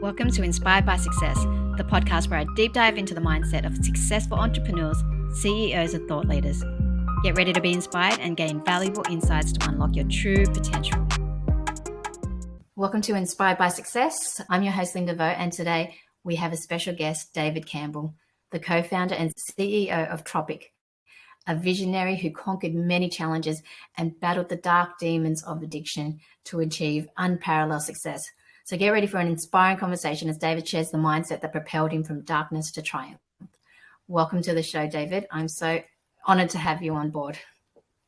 Welcome to Inspired by Success, the podcast where I deep dive into the mindset of successful entrepreneurs, CEOs, and thought leaders. Get ready to be inspired and gain valuable insights to unlock your true potential. Welcome to Inspired by Success. I'm your host, Linda Vo, and today we have a special guest, David Campbell, the co-founder and CEO of Tropic, a visionary who conquered many challenges and battled the dark demons of addiction to achieve unparalleled success. So get ready for an inspiring conversation as David shares the mindset that propelled him from darkness to triumph. Welcome to the show, David. I'm so honored to have you on board.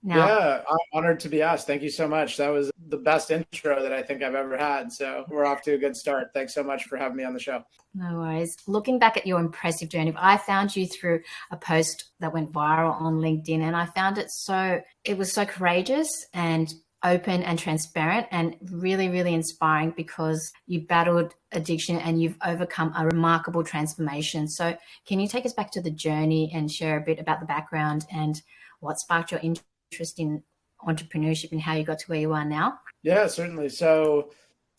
Yeah, I'm honored to be asked. Thank you so much. That was the best intro that I think I've ever had. So we're off to a good start. Thanks so much for having me on the show. No worries. Looking back at your impressive journey, I found you through a post that went viral on LinkedIn, and I found it was so courageous and open and transparent and really, really inspiring because you battled addiction and you've overcome a remarkable transformation. So can you take us back to the journey and share a bit about the background and what sparked your interest in entrepreneurship and how you got to where you are now? Yeah, certainly. So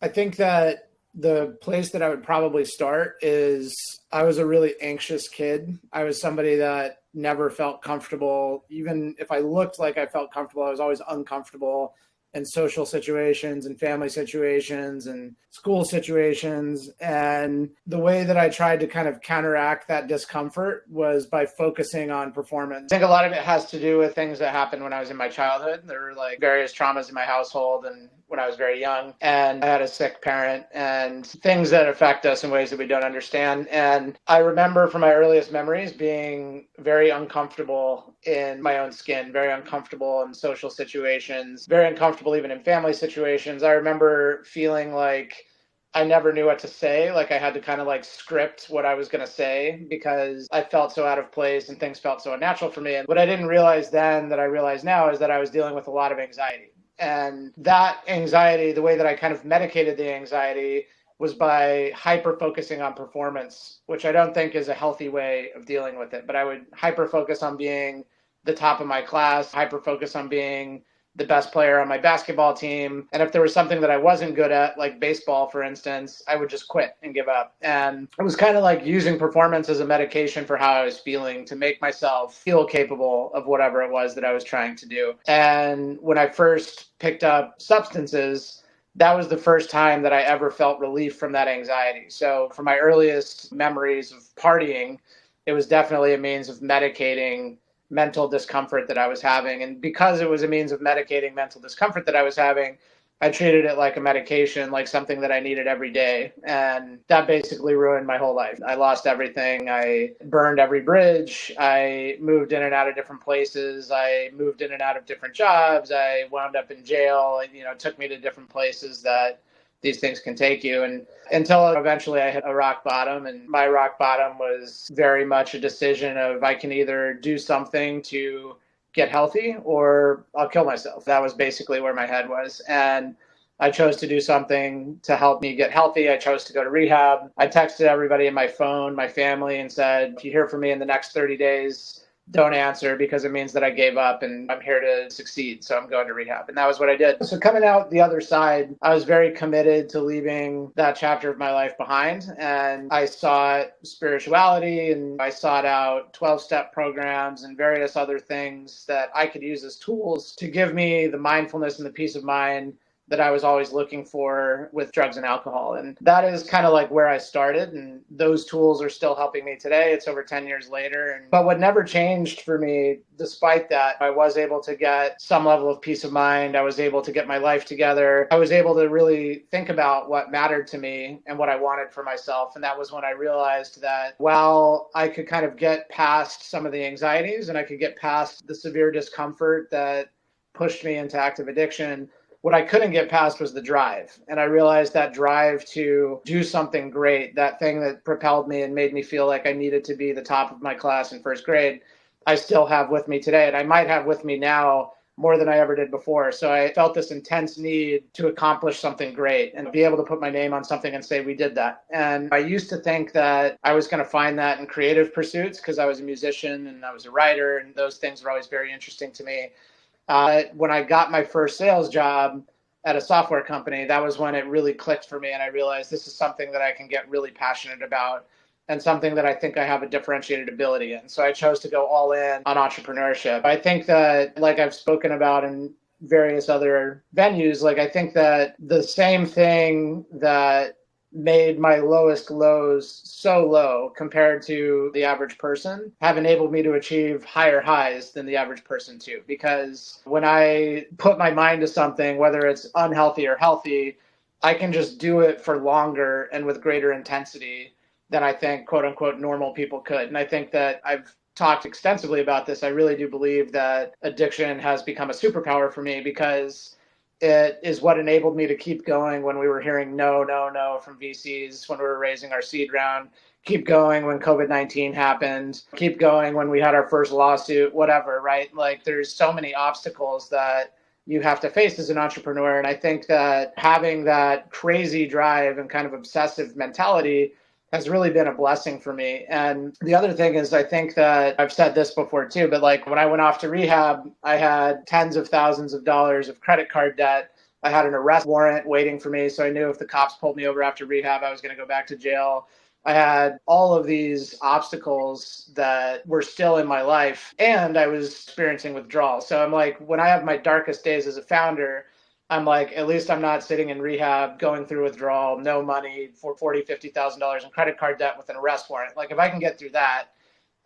I think that the place that I would probably start is I was a really anxious kid. I was somebody that never felt comfortable. Even if I looked like I felt comfortable, I was always uncomfortable in social situations and family situations and school situations. And the way that I tried to kind of counteract that discomfort was by focusing on performance. I think a lot of it has to do with things that happened when I was in my childhood. There were like various traumas in my household and when I was very young, and I had a sick parent and things that affect us in ways that we don't understand. And I remember from my earliest memories being very uncomfortable in my own skin, very uncomfortable in social situations, very uncomfortable even in family situations. I remember feeling like I never knew what to say. Like I had to kind of like script what I was going to say because I felt so out of place and things felt so unnatural for me. And what I didn't realize then that I realize now is that I was dealing with a lot of anxiety. And that anxiety, the way that I kind of medicated the anxiety was by hyper focusing on performance, which I don't think is a healthy way of dealing with it. But I would hyper focus on being the top of my class, hyper focus on being the best player on my basketball team. And if there was something that I wasn't good at, like baseball, for instance, I would just quit and give up. And it was kind of like using performance as a medication for how I was feeling to make myself feel capable of whatever it was that I was trying to do. And when I first picked up substances, that was the first time that I ever felt relief from that anxiety. So from my earliest memories of partying, it was definitely a means of medicating mental discomfort that I was having. And because it was a means of medicating mental discomfort that I was having, I treated it like a medication, like something that I needed every day. And that basically ruined my whole life. I lost everything. I burned every bridge. I moved in and out of different places. I moved in and out of different jobs. I wound up in jail. It took me to different places that these things can take you. And until eventually I hit a rock bottom, and my rock bottom was very much a decision of I can either do something to get healthy or I'll kill myself. That was basically where my head was. And I chose to do something to help me get healthy. I chose to go to rehab. I texted everybody in my phone, my family, and said, if you hear from me in the next 30 days, don't answer because it means that I gave up and I'm here to succeed. So I'm going to rehab. And that was what I did. So coming out the other side, I was very committed to leaving that chapter of my life behind. And I sought spirituality and I sought out 12-step programs and various other things that I could use as tools to give me the mindfulness and the peace of mind that I was always looking for with drugs and alcohol. And that is kind of like where I started. And those tools are still helping me today. It's over 10 years later. But what never changed for me, despite that, I was able to get some level of peace of mind. I was able to get my life together. I was able to really think about what mattered to me and what I wanted for myself. And that was when I realized that while I could kind of get past some of the anxieties and I could get past the severe discomfort that pushed me into active addiction, what I couldn't get past was the drive. And I realized that drive to do something great, that thing that propelled me and made me feel like I needed to be the top of my class in first grade, I still have with me today. And I might have with me now more than I ever did before. So I felt this intense need to accomplish something great and be able to put my name on something and say, we did that. And I used to think that I was going to find that in creative pursuits because I was a musician and I was a writer, and those things were always very interesting to me. When I got my first sales job, at a software company, that was when it really clicked for me. And I realized this is something that I can get really passionate about and something that I think I have a differentiated ability in. So I chose to go all in on entrepreneurship. I think that, like I've spoken about in various other venues, like I think that the same thing that made my lowest lows so low compared to the average person have enabled me to achieve higher highs than the average person too. Because when I put my mind to something, whether it's unhealthy or healthy, I can just do it for longer and with greater intensity than I think, quote unquote, normal people could. And I think that I've talked extensively about this. I really do believe that addiction has become a superpower for me because it is what enabled me to keep going when we were hearing no, no, no from VCs, when we were raising our seed round, keep going when COVID-19 happened, keep going when we had our first lawsuit, whatever, right? Like there's so many obstacles that you have to face as an entrepreneur. And I think that having that crazy drive and kind of obsessive mentality has really been a blessing for me. And the other thing is, I think that I've said this before too, but like when I went off to rehab, I had tens of thousands of dollars of credit card debt. I had an arrest warrant waiting for me. So I knew if the cops pulled me over after rehab, I was going to go back to jail. I had all of these obstacles that were still in my life, and I was experiencing withdrawal. So I'm like, when I have my darkest days as a founder, I'm like, at least I'm not sitting in rehab, going through withdrawal, no money, for $40,000, $50,000 in credit card debt with an arrest warrant. Like if I can get through that,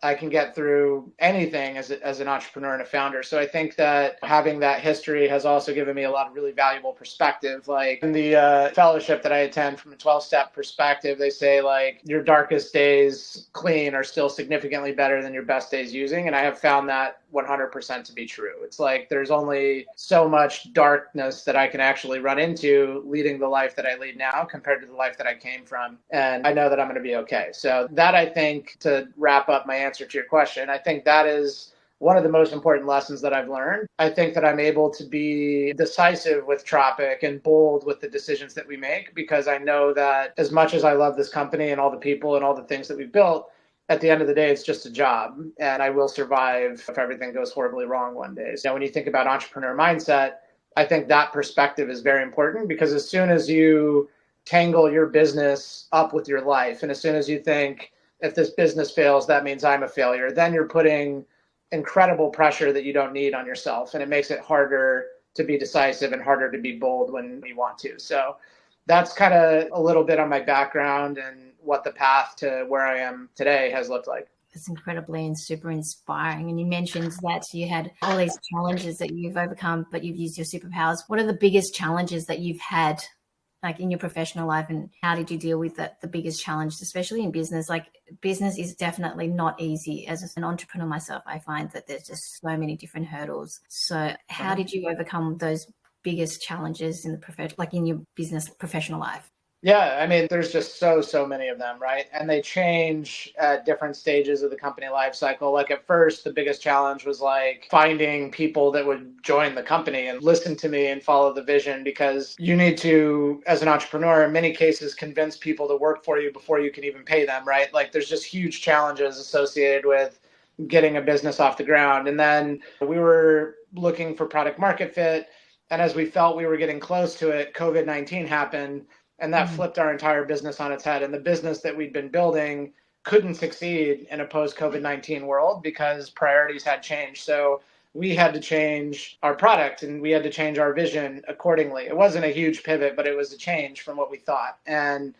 I can get through anything as an entrepreneur and a founder. So I think that having that history has also given me a lot of really valuable perspective. Like in the fellowship that I attend, from a 12-step perspective, they say like your darkest days clean are still significantly better than your best days using. And I have found that 100% to be true. It's like there's only so much darkness that I can actually run into leading the life that I lead now compared to the life that I came from. And I know that I'm going to be okay. So that, I think, to wrap up my answer to your question, I think that is one of the most important lessons that I've learned. I think that I'm able to be decisive with Tropic and bold with the decisions that we make, because I know that as much as I love this company and all the people and all the things that we've built, at the end of the day, it's just a job, and I will survive if everything goes horribly wrong one day. So when you think about entrepreneur mindset, I think that perspective is very important, because as soon as you tangle your business up with your life, and as soon as you think, if this business fails, that means I'm a failure, then you're putting incredible pressure that you don't need on yourself. And it makes it harder to be decisive and harder to be bold when you want to. So that's kind of a little bit on my background and what the path to where I am today has looked like. It's incredibly and super inspiring. And you mentioned that you had all these challenges that you've overcome, but you've used your superpowers. What are the biggest challenges that you've had, like in your professional life, and how did you deal with the biggest challenge, especially in business? Like business is definitely not easy. As an entrepreneur myself, I find that there's just so many different hurdles. So how did you overcome those biggest challenges in the like in your business professional life? Yeah, I mean, there's just so many of them, right? And they change at different stages of the company life cycle. Like at first, the biggest challenge was like finding people that would join the company and listen to me and follow the vision, because you need to, as an entrepreneur, in many cases, convince people to work for you before you can even pay them, right? Like there's just huge challenges associated with getting a business off the ground. And then we were looking for product market fit. And as we felt we were getting close to it, COVID-19 happened. And that flipped our entire business on its head. And the business that we'd been building couldn't succeed in a post-COVID-19 world because priorities had changed. So we had to change our product and we had to change our vision accordingly. It wasn't a huge pivot, but it was a change from what we thought. And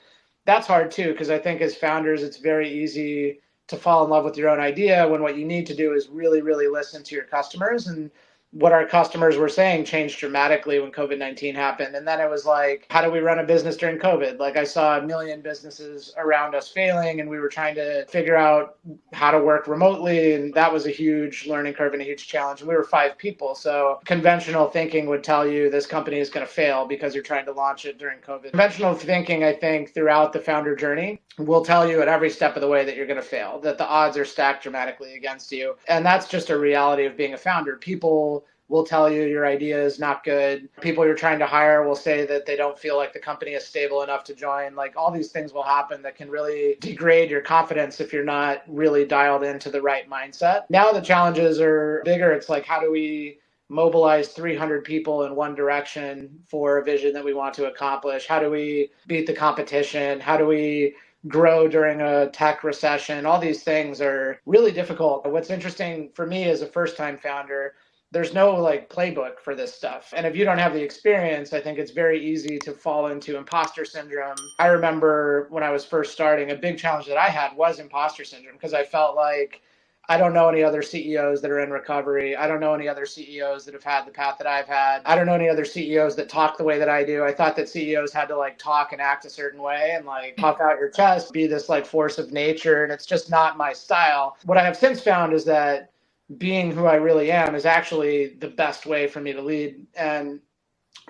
that's hard too, because I think as founders, it's very easy to fall in love with your own idea when what you need to do is really, really listen to your customers. And what our customers were saying changed dramatically when COVID-19 happened. And then it was like, how do we run a business during COVID? Like I saw a million businesses around us failing, and we were trying to figure out how to work remotely. And that was a huge learning curve and a huge challenge. And we were 5 people. So conventional thinking would tell you this company is going to fail because you're trying to launch it during COVID. Conventional thinking, I think, throughout the founder journey will tell you at every step of the way that you're going to fail, that the odds are stacked dramatically against you. And that's just a reality of being a founder. People will tell you your idea is not good. People you're trying to hire will say that they don't feel like the company is stable enough to join. Like all these things will happen that can really degrade your confidence if you're not really dialed into the right mindset. Now the challenges are bigger. It's like, how do we mobilize 300 people in one direction for a vision that we want to accomplish? How do we beat the competition? How do we grow during a tech recession? All these things are really difficult. What's interesting for me as a first-time founder, there's no like playbook for this stuff. And if you don't have the experience, I think it's very easy to fall into imposter syndrome. I remember when I was first starting, a big challenge that I had was imposter syndrome, because I felt like I don't know any other CEOs that are in recovery. I don't know any other CEOs that have had the path that I've had. I don't know any other CEOs that talk the way that I do. I thought that CEOs had to like talk and act a certain way and like puff out your chest, be this like force of nature. And it's just not my style. What I have since found is that being who I really am is actually the best way for me to lead. And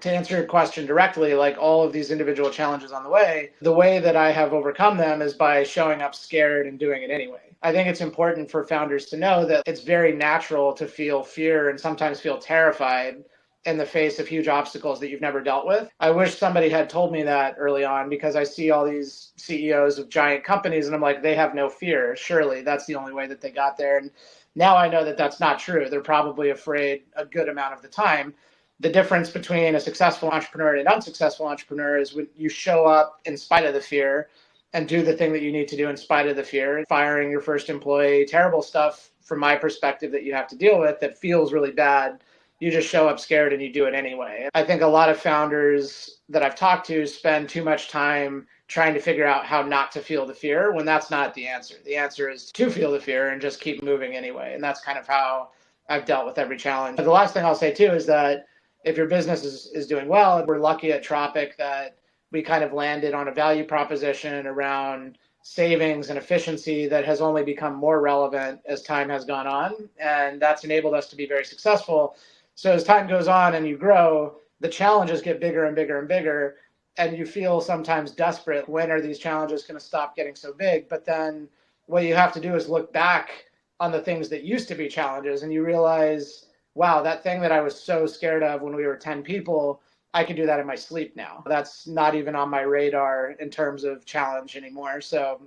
to answer your question directly, like all of these individual challenges on the way that I have overcome them is by showing up scared and doing it anyway. I think it's important for founders to know that it's very natural to feel fear and sometimes feel terrified in the face of huge obstacles that you've never dealt with. I wish somebody had told me that early on, because I see all these CEOs of giant companies and I'm like, they have no fear. Surely that's the only way that they got there. And now I know that that's not true. They're probably afraid a good amount of the time. The difference between a successful entrepreneur and an unsuccessful entrepreneur is when you show up in spite of the fear and do the thing that you need to do in spite of the fear. Firing your first employee, terrible stuff from my perspective that you have to deal with that feels really bad. You just show up scared and you do it anyway. I think a lot of founders that I've talked to spend too much time trying to figure out how not to feel the fear, when that's not the answer. The answer is to feel the fear and just keep moving anyway. And that's kind of how I've dealt with every challenge. But the last thing I'll say too is that if your business is doing well, we're lucky at Tropic that we kind of landed on a value proposition around savings and efficiency that has only become more relevant as time has gone on. And that's enabled us to be very successful. So as time goes on and you grow, the challenges get bigger and bigger and bigger. And you feel sometimes desperate. When are these challenges going to stop getting so big? But then what you have to do is look back on the things that used to be challenges, and you realize, wow, that thing that I was so scared of when we were 10 people, I can do that in my sleep now. That's not even on my radar in terms of challenge anymore. So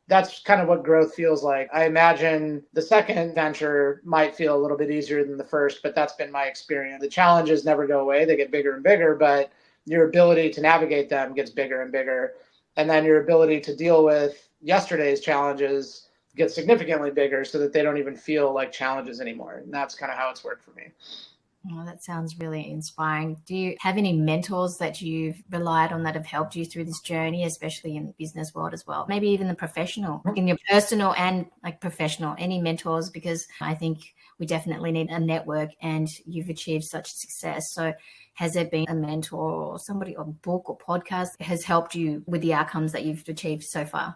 that's kind of what growth feels like. I imagine the second venture might feel a little bit easier than the first, but that's been my experience. The challenges never go away. They get bigger and bigger, but your ability to navigate them gets bigger and bigger. And then your ability to deal with yesterday's challenges gets significantly bigger so that they don't even feel like challenges anymore. And that's kind of how it's worked for me. Oh, that sounds really inspiring. Do you have any mentors that you've relied on that have helped you through this journey, especially in the business world as well? Maybe even the professional, in your personal and like professional, any mentors? Because I think we definitely need a network, and you've achieved such success. So has there been a mentor or somebody, or book or podcast that has helped you with the outcomes that you've achieved so far?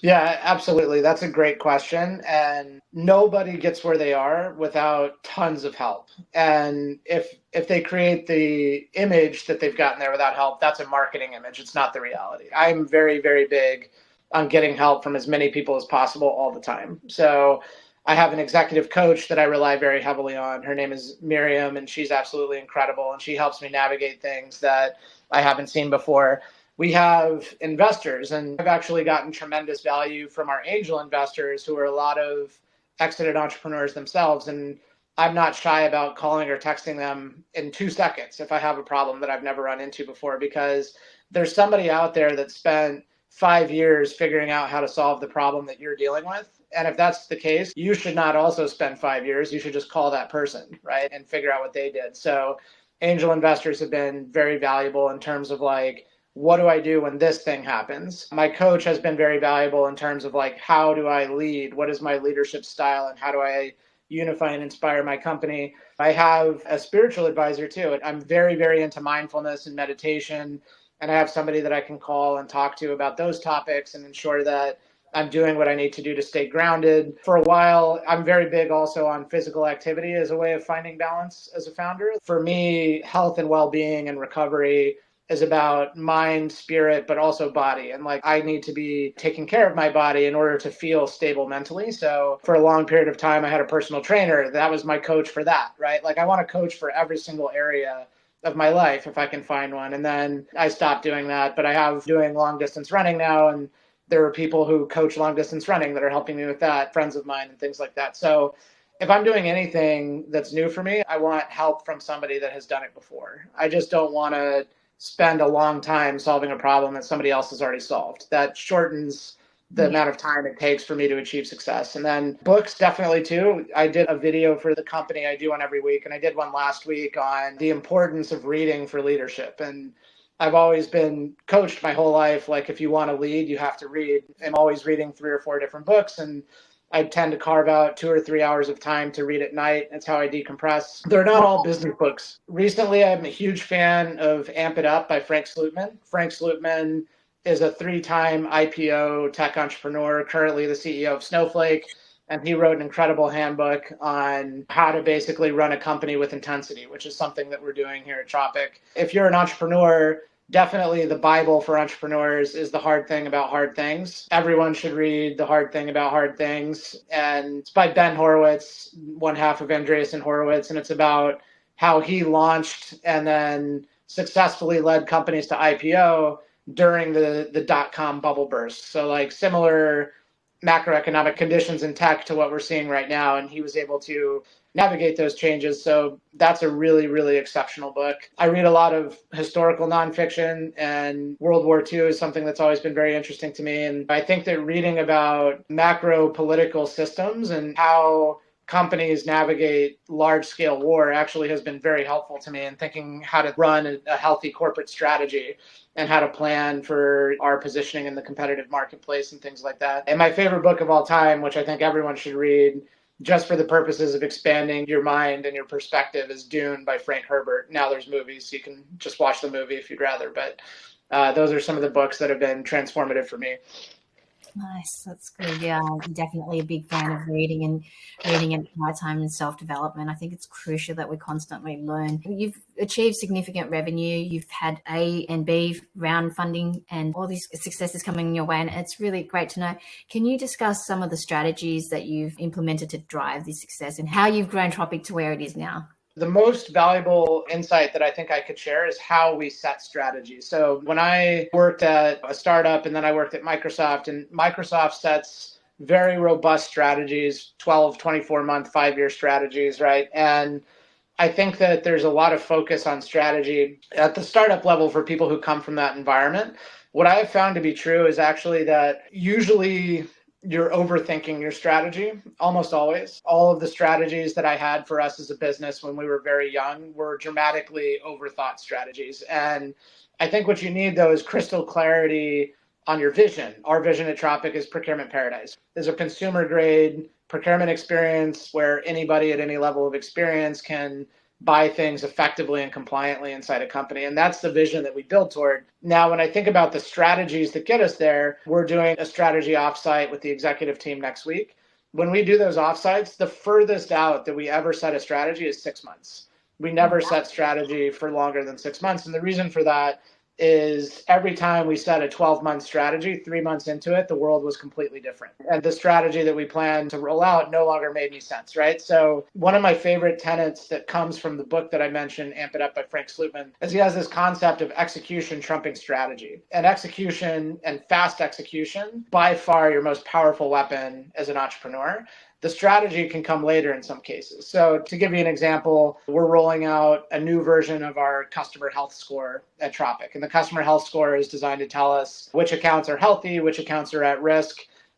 Yeah, absolutely. That's a great question. And nobody gets where they are without tons of help. And if they create the image that they've gotten there without help, that's a marketing image. It's not the reality. I'm very, very big on getting help from as many people as possible all the time. So I have an executive coach that I rely very heavily on. Her name is Miriam, and she's absolutely incredible. And she helps me navigate things that I haven't seen before. We have investors, and I've actually gotten tremendous value from our angel investors, who are a lot of exited entrepreneurs themselves. And I'm not shy about calling or texting them in 2 seconds if I have a problem that I've never run into before, because there's somebody out there that spent 5 years figuring out how to solve the problem that you're dealing with. And if that's the case, you should not also spend 5 years. You should just call that person, right, and figure out what they did. So angel investors have been very valuable in terms of like, what do I do when this thing happens? My coach has been very valuable in terms of like, how do I lead? What is my leadership style? And how do I unify and inspire my company? I have a spiritual advisor too. I'm very, very into mindfulness and meditation. And I have somebody that I can call and talk to about those topics and ensure that I'm doing what I need to do to stay grounded. For a while, I'm very big also on physical activity as a way of finding balance as a founder. For me, health and well-being and recovery is about mind, spirit, but also body. And like, I need to be taking care of my body in order to feel stable mentally. So for a long period of time, I had a personal trainer. That was my coach for that, right? Like, I want a coach for every single area of my life if I can find one. And then I stopped doing that, but I have doing long distance running now. And there are people who coach long distance running that are helping me with that, friends of mine and things like that. So if I'm doing anything that's new for me, I want help from somebody that has done it before. I just don't want to spend a long time solving a problem that somebody else has already solved. That shortens the amount of time it takes for me to achieve success. And then books, definitely too. I did a video for the company. I do one every week. And I did one last week on the importance of reading for leadership. And I've always been coached my whole life. Like, if you want to lead, you have to read. I'm always reading 3 or 4 different books. And I tend to carve out 2 or 3 hours of time to read at night. That's how I decompress. They're not all business books. Recently, I'm a huge fan of Amp It Up by Frank Slootman. Frank Slootman is a 3-time IPO tech entrepreneur, currently the CEO of Snowflake. And he wrote an incredible handbook on how to basically run a company with intensity, which is something that we're doing here at Tropic. If you're an entrepreneur, definitely the Bible for entrepreneurs is The Hard Thing About Hard Things. Everyone should read The Hard Thing About Hard Things. And it's by Ben Horowitz, one half of Andreessen Horowitz. And it's about how he launched and then successfully led companies to IPO during the dot-com bubble burst. So like similar macroeconomic conditions in tech to what we're seeing right now. And he was able to navigate those changes. So that's a really, really exceptional book. I read a lot of historical nonfiction, and World War II is something that's always been very interesting to me. And I think that reading about macro political systems and how companies navigate large-scale war actually has been very helpful to me in thinking how to run a healthy corporate strategy and how to plan for our positioning in the competitive marketplace and things like that. And my favorite book of all time, which I think everyone should read just for the purposes of expanding your mind and your perspective, is Dune by Frank Herbert. Now there's movies, so you can just watch the movie if you'd rather. But those are some of the books that have been transformative for me. Nice. That's good. Yeah, I'm definitely a big fan of reading at my time and self-development. I think it's crucial that we constantly learn. You've achieved significant revenue. You've had A and B round funding and all these successes coming your way. And it's really great to know. Can you discuss some of the strategies that you've implemented to drive this success and how you've grown Tropic to where it is now? The most valuable insight that I think I could share is how we set strategies. So when I worked at a startup and then I worked at Microsoft, and Microsoft sets very robust strategies, 12, 24-month, 5-year strategies, right? And I think that there's a lot of focus on strategy at the startup level for people who come from that environment. What I have found to be true is actually that usually you're overthinking your strategy, almost always. All of the strategies that I had for us as a business when we were very young were dramatically overthought strategies. And I think what you need, though, is crystal clarity on your vision. Our vision at Tropic is procurement paradise. There's a consumer grade procurement experience where anybody at any level of experience can buy things effectively and compliantly inside a company. And that's the vision that we build toward. Now, when I think about the strategies that get us there, we're doing a strategy offsite with the executive team next week. When we do those offsites, the furthest out that we ever set a strategy is 6 months. We never set strategy for longer than 6 months. And the reason for that is every time we set a 12-month strategy, 3 months into it, the world was completely different. And the strategy that we planned to roll out no longer made any sense, right? So one of my favorite tenets that comes from the book that I mentioned, Amp It Up by Frank Slootman, is he has this concept of execution trumping strategy. And execution and fast execution, by far your most powerful weapon as an entrepreneur. The strategy can come later in some cases. So to give you an example, we're rolling out a new version of our customer health score at Tropic. And the customer health score is designed to tell us which accounts are healthy, which accounts are at risk,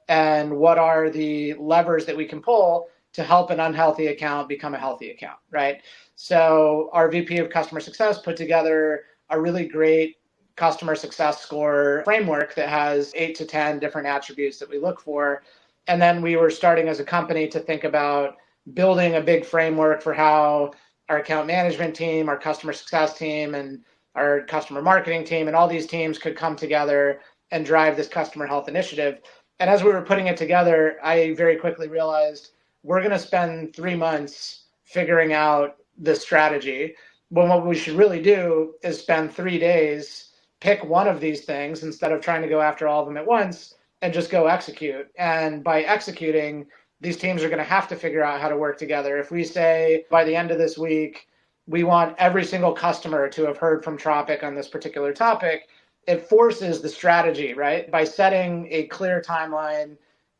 and what are the levers that we can pull to help an unhealthy account become a healthy account, right? So our VP of customer success put together a really great customer success score framework that has 8 to 10 different attributes that we look for. And then we were starting as a company to think about building a big framework for how our account management team, our customer success team, and our customer marketing team, and all these teams could come together and drive this customer health initiative. And as we were putting it together, I very quickly realized we're going to spend 3 months figuring out the strategy. When what we should really do is spend 3 days, pick one of these things instead of trying to go after all of them at once, and just go execute. And by executing, these teams are going to have to figure out how to work together. If we say by the end of this week, we want every single customer to have heard from Tropic on this particular topic, it forces the strategy, right? By setting a clear timeline,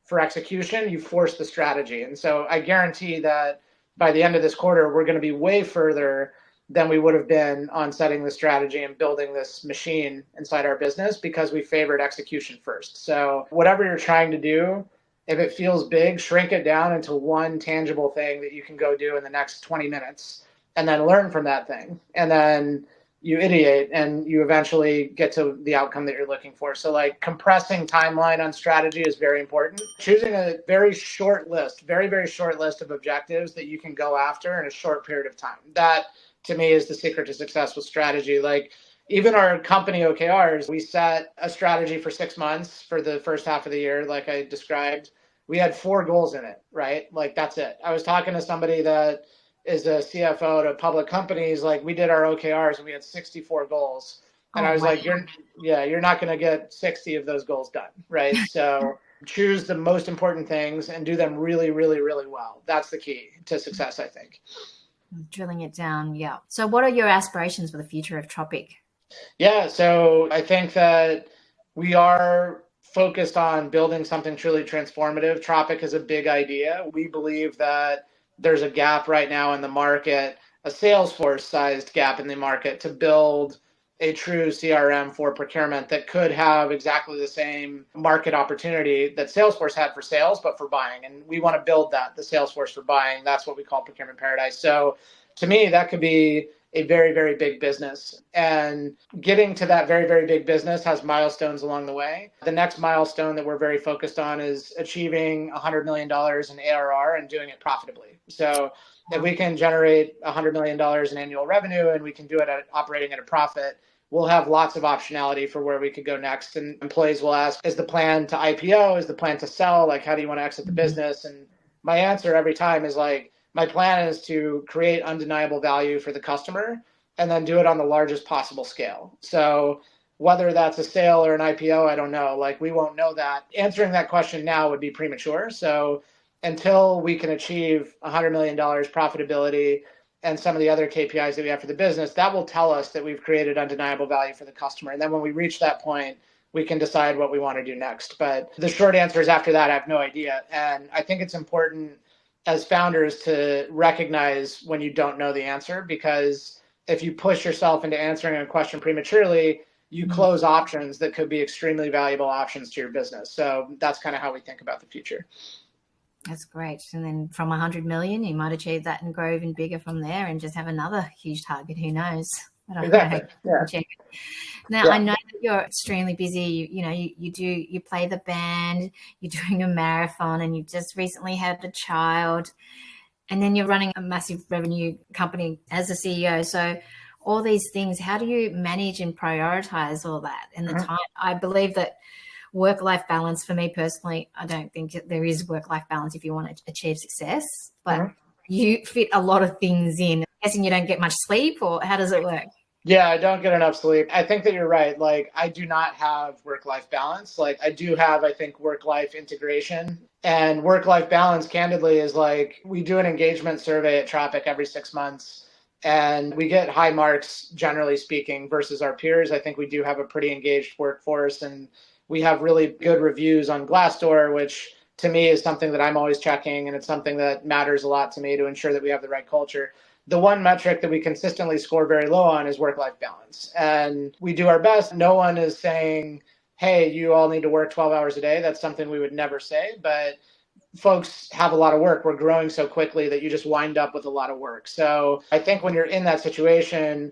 for execution, you force the strategy. And so I guarantee that by the end of this quarter, we're going to be way further than we would have been on setting the strategy and building this machine inside our business because we favored execution first. So whatever you're trying to do, if it feels big, shrink it down into one tangible thing that you can go do in the next 20 minutes and then learn from that thing. And then you ideate and you eventually get to the outcome that you're looking for. So like compressing timeline on strategy is very important. Choosing a very short list, very, very short list of objectives that you can go after in a short period of time. That to me is the secret to success with strategy. Like even our company OKRs, we set a strategy for 6 months for the first half of the year, like I described. We had 4 goals in it, right? Like that's it. I was talking to somebody that is a CFO to public companies. Like we did our OKRs and we had 64 goals. And I was like, you're not going to get 60 of those goals done, right? So choose the most important things and do them really, really, really well. That's the key to success, I think. Drilling it down. Yeah. So what are your aspirations for the future of Tropic? Yeah. So I think that we are focused on building something truly transformative. Tropic is a big idea. We believe that there's a gap right now in the market, a Salesforce-sized gap in the market to build a true CRM for procurement that could have exactly the same market opportunity that Salesforce had for sales, but for buying. And we want to build that, the Salesforce for buying. That's what we call procurement paradise. So to me, that could be a very, very big business. And getting to that very, very big business has milestones along the way. The next milestone that we're very focused on is achieving $100 million in ARR and doing it profitably. So if we can generate $100 million in annual revenue and we can do it operating at a profit, we'll have lots of optionality for where we could go next. And employees will ask, is the plan to IPO? Is the plan to sell? Like, how do you want to exit the business? And my answer every time is like, my plan is to create undeniable value for the customer and then do it on the largest possible scale. So whether that's a sale or an IPO, I don't know. Like we won't know that. Answering that question now would be premature. So until we can achieve $100 million profitability and some of the other KPIs that we have for the business, that will tell us that we've created undeniable value for the customer. And then when we reach that point, we can decide what we want to do next. But the short answer is after that, I have no idea. And I think it's important as founders to recognize when you don't know the answer, because if you push yourself into answering a question prematurely, you close options that could be extremely valuable options to your business. So that's kind of how we think about the future. That's great. And then from 100 million, you might achieve that and grow even bigger from there and just have another huge target. Who knows? Exactly. Yeah. Now, I know that you're extremely busy. You play the band, you're doing a marathon, and you just recently had a child, and then you're running a massive revenue company as a CEO. So all these things, how do you manage and prioritize all that in the time? I believe that work-life balance, for me personally, I don't think there is work-life balance if you want to achieve success, but you fit a lot of things in. I'm guessing you don't get much sleep, or how does it work? Yeah, I don't get enough sleep. I think that you're right. Like, I do not have work-life balance. Like, I do have, I think, work-life integration. And work-life balance, candidly, is like, we do an engagement survey at Tropic every 6 months, and we get high marks, generally speaking, versus our peers. I think we do have a pretty engaged workforce, and we have really good reviews on Glassdoor, which to me is something that I'm always checking, and it's something that matters a lot to me to ensure that we have the right culture. The one metric that we consistently score very low on is work-life balance. And we do our best. No one is saying, hey, you all need to work 12 hours a day. That's something we would never say. But folks have a lot of work. We're growing so quickly that you just wind up with a lot of work. So I think when you're in that situation,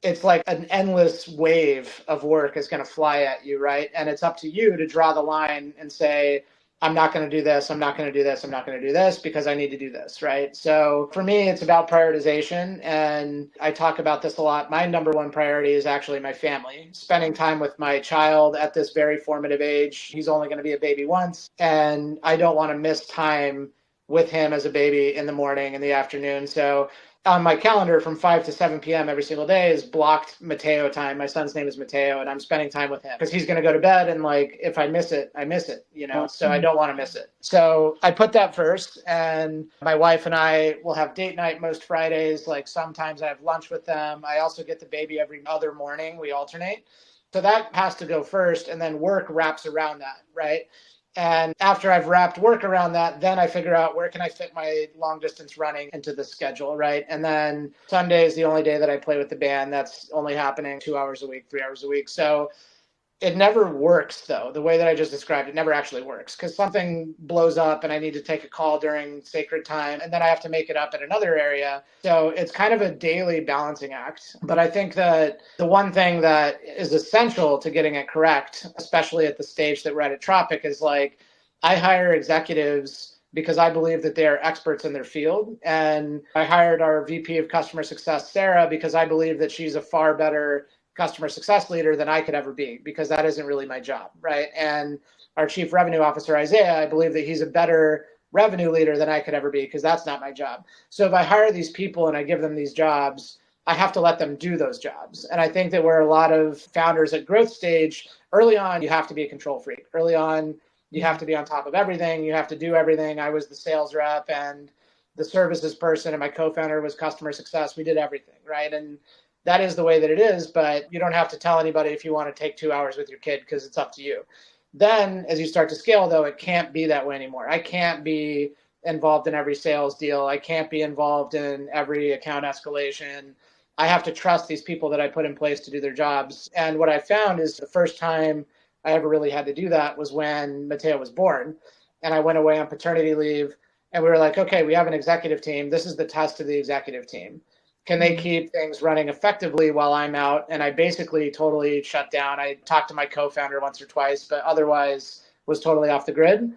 it's like an endless wave of work is going to fly at you, right? And it's up to you to draw the line and say, I'm not going to do this. I'm not going to do this. I'm not going to do this because I need to do this, right? So for me, it's about prioritization. And I talk about this a lot. My number one priority is actually my family, spending time with my child at this very formative age. He's only going to be a baby once. And I don't want to miss time with him as a baby in the morning and the afternoon. So on my calendar from 5 to 7 p.m. every single day is blocked Mateo time. My son's name is Mateo, and I'm spending time with him because he's going to go to bed. And like, if I miss it, I miss it, so I don't want to miss it. So I put that first, and my wife and I will have date night most Fridays. Like sometimes I have lunch with them. I also get the baby every other morning. We alternate. So that has to go first, and then work wraps around that, right? And after I've wrapped work around that, then I figure out where can I fit my long distance running into the schedule, right? And then Sunday is the only day that I play with the band. That's only happening 2 hours a week, 3 hours a week. So it never works, though. The way that I just described it never actually works, because something blows up and I need to take a call during sacred time, and then I have to make it up in another area. So it's kind of a daily balancing act. But I think that the one thing that is essential to getting it correct, especially at the stage that we're at Tropic, is like I hire executives because I believe that they are experts in their field. And I hired our VP of customer success, Sarah, because I believe that she's a far better customer success leader than I could ever be, because that isn't really my job, right? And our chief revenue officer, Isaiah, I believe that he's a better revenue leader than I could ever be, because that's not my job. So if I hire these people and I give them these jobs, I have to let them do those jobs. And I think that where a lot of founders at growth stage, early on, you have to be a control freak. Early on, you have to be on top of everything. You have to do everything. I was the sales rep and the services person, and my co-founder was customer success. We did everything, right? And that is the way that it is, but you don't have to tell anybody if you want to take 2 hours with your kid, because it's up to you. Then as you start to scale, though, it can't be that way anymore. I can't be involved in every sales deal. I can't be involved in every account escalation. I have to trust these people that I put in place to do their jobs. And what I found is the first time I ever really had to do that was when Mateo was born. And I went away on paternity leave, and we were like, okay, we have an executive team. This is the test of the executive team. Can they keep things running effectively while I'm out? And I basically totally shut down. I talked to my co-founder once or twice, but otherwise was totally off the grid.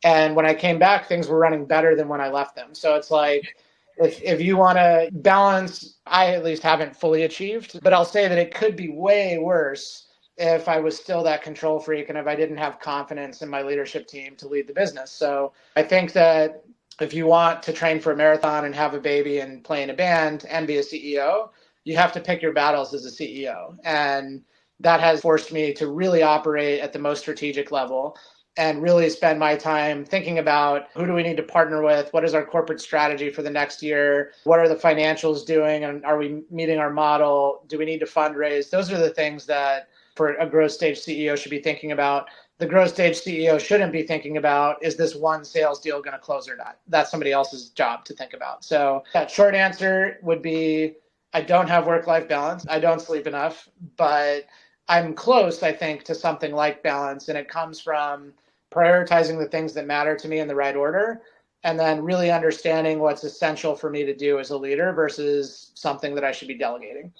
And when I came back, things were running better than when I left them. So it's like, if you want to balance, I at least haven't fully achieved, but I'll say that it could be way worse if I was still that control freak and if I didn't have confidence in my leadership team to lead the business. So I think that if you want to train for a marathon and have a baby and play in a band and be a CEO, you have to pick your battles as a CEO. And that has forced me to really operate at the most strategic level and really spend my time thinking about who do we need to partner with? What is our corporate strategy for the next year? What are the financials doing? And are we meeting our model? Do we need to fundraise? Those are the things that for a growth stage CEO should be thinking about. The growth stage CEO shouldn't be thinking about, is this one sales deal going to close or not? That's somebody else's job to think about. So that short answer would be, I don't have work-life balance. I don't sleep enough, but I'm close, I think, to something like balance. And it comes from prioritizing the things that matter to me in the right order, and then really understanding what's essential for me to do as a leader versus something that I should be delegating.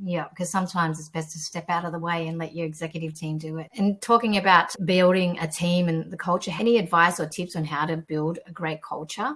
Yeah, because sometimes it's best to step out of the way and let your executive team do it. And talking about building a team and the culture, any advice or tips on how to build a great culture?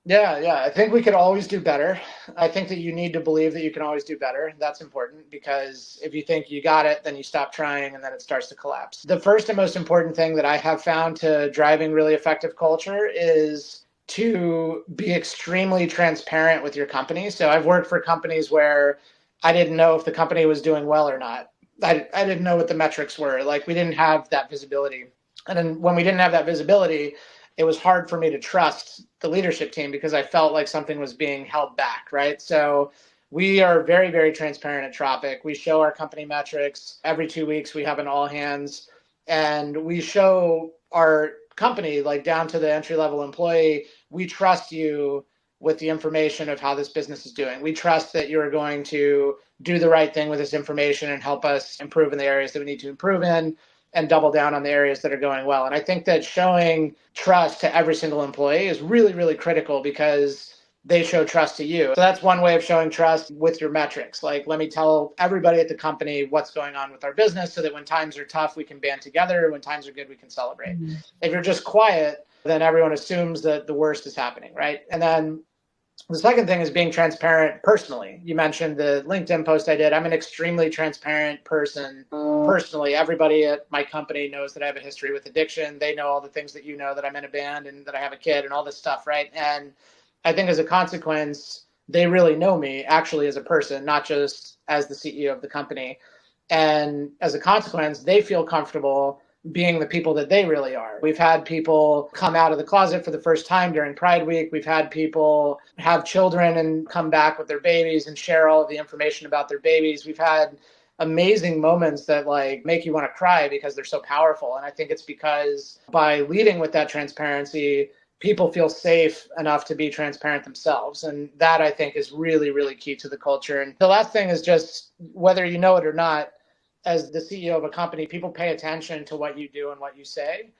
Yeah. I think we could always do better. I think that you need to believe that you can always do better. That's important, because if you think you got it, then you stop trying and then it starts to collapse. The first and most important thing that I have found to driving really effective culture is to be extremely transparent with your company. So I've worked for companies where I didn't know if the company was doing well or not. I didn't know what the metrics were. Like, we didn't have that visibility. And then when we didn't have that visibility, it was hard for me to trust the leadership team because I felt like something was being held back, right? So we are very, very transparent at Tropic. We show our company metrics. Every 2 weeks, we have an all hands, and we show our company, like down to the entry-level employee, we trust you with the information of how this business is doing. We trust that you're going to do the right thing with this information and help us improve in the areas that we need to improve in and double down on the areas that are going well. And I think that showing trust to every single employee is really, really critical, because they show trust to you. So that's one way of showing trust with your metrics. Like, let me tell everybody at the company what's going on with our business so that when times are tough, we can band together. When times are good, we can celebrate. Mm-hmm. If you're just quiet, then everyone assumes that the worst is happening, right? And then the second thing is being transparent personally. You mentioned the LinkedIn post I did. I'm an extremely transparent person personally. Everybody at my company knows that I have a history with addiction. They know all the things that you know, that I'm in a band and that I have a kid and all this stuff, right? And I think as a consequence, they really know me actually as a person, not just as the CEO of the company. And as a consequence, they feel comfortable being the people that they really are. We've had people come out of the closet for the first time during Pride Week. We've had people have children and come back with their babies and share all of the information about their babies. We've had amazing moments that like make you want to cry because they're so powerful. And I think it's because by leading with that transparency, people feel safe enough to be transparent themselves. And that I think is really, really key to the culture. And the last thing is just whether you know it or not, as the CEO of a company, people pay attention to what you do and what you say.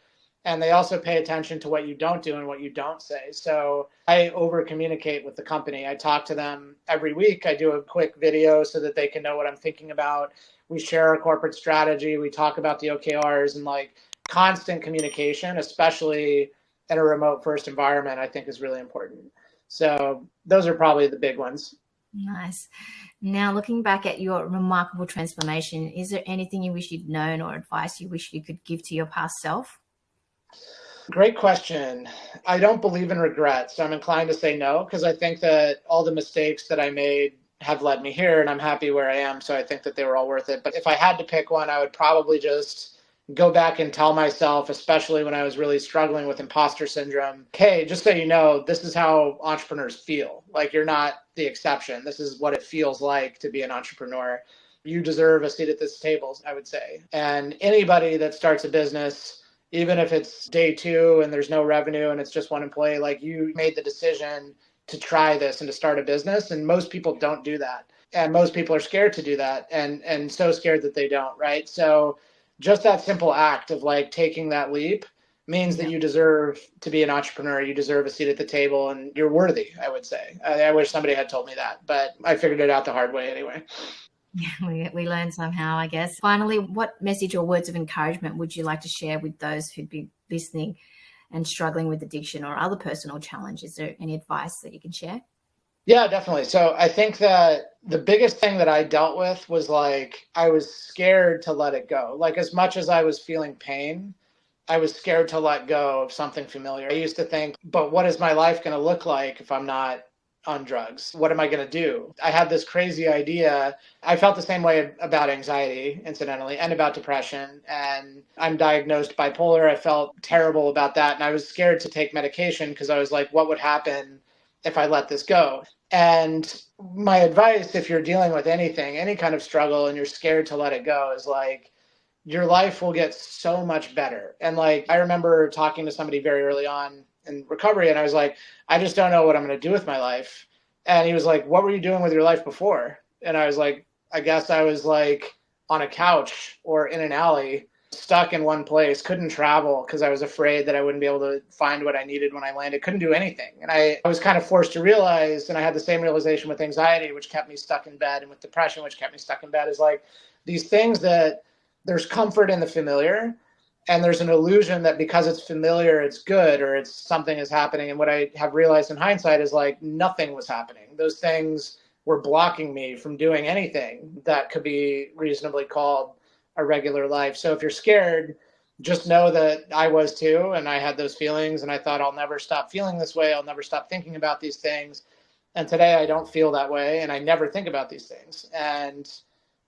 And they also pay attention to what you don't do and what you don't say. So I over communicate with the company. I talk to them every week. I do a quick video so that they can know what I'm thinking about. We share our corporate strategy. We talk about the OKRs, and like constant communication, especially in a remote first environment, I think is really important. So those are probably the big ones. Nice. Now, looking back at your remarkable transformation, is there anything you wish you'd known or advice you wish you could give to your past self? Great question. I don't believe in regret, so I'm inclined to say no, because I think that all the mistakes that I made have led me here, and I'm happy where I am. So I think that they were all worth it. But if I had to pick one, I would probably just go back and tell myself, especially when I was really struggling with imposter syndrome, hey, just so you know, this is how entrepreneurs feel. Like, you're not the exception. This is what it feels like to be an entrepreneur. You deserve a seat at this table, I would say. And anybody that starts a business, even if it's day 2 and there's no revenue and it's just one employee, like, you made the decision to try this and to start a business. And most people don't do that. And most people are scared to do that, and so scared that they don't, right? So just that simple act of like taking that leap means that you deserve to be an entrepreneur. You deserve a seat at the table, and you're worthy, I would say. I wish somebody had told me that, but I figured it out the hard way anyway. Yeah, we learn somehow, I guess. Finally, what message or words of encouragement would you like to share with those who'd be listening and struggling with addiction or other personal challenges? Is there any advice that you can share? Yeah, definitely. So I think that the biggest thing that I dealt with was like, I was scared to let it go. Like, as much as I was feeling pain, I was scared to let go of something familiar. I used to think, but what is my life going to look like if I'm not on drugs? What am I going to do? I had this crazy idea. I felt the same way about anxiety, incidentally, and about depression. And I'm diagnosed bipolar. I felt terrible about that. And I was scared to take medication because I was like, what would happen if I let this go? And my advice, if you're dealing with anything, any kind of struggle, and you're scared to let it go, is like, your life will get so much better. And like, I remember talking to somebody very early on in recovery, and I was like, I just don't know what I'm going to do with my life. And he was like, what were you doing with your life before? And I was like, I guess I was like on a couch or in an alley, stuck in one place, couldn't travel because I was afraid that I wouldn't be able to find what I needed when I landed, couldn't do anything. And I was kind of forced to realize, and I had the same realization with anxiety, which kept me stuck in bed, and with depression, which kept me stuck in bed, is like, these things that there's comfort in the familiar, and there's an illusion that because it's familiar, it's good, or it's something is happening. And what I have realized in hindsight is like, nothing was happening. Those things were blocking me from doing anything that could be reasonably called a regular life. So if you're scared, just know that I was too, and I had those feelings, and I thought, I'll never stop feeling this way. I'll never stop thinking about these things. And today I don't feel that way, and I never think about these things. And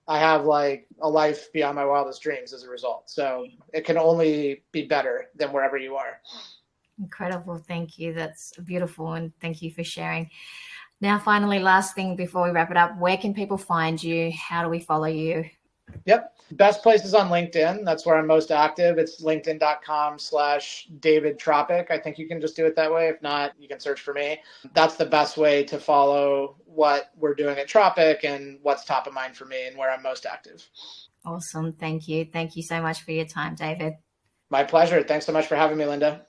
I have like a life beyond my wildest dreams as a result. So it can only be better than wherever you are. Incredible. Thank you. That's beautiful. And thank you for sharing. Now, finally, last thing before we wrap it up, where can people find you? How do we follow you? Yep. Best place is on LinkedIn. That's where I'm most active. It's linkedin.com/David Tropic. I think you can just do it that way. If not, you can search for me. That's the best way to follow what we're doing at Tropic and what's top of mind for me and where I'm most active. Awesome. Thank you. Thank you so much for your time, David. My pleasure. Thanks so much for having me, Linda.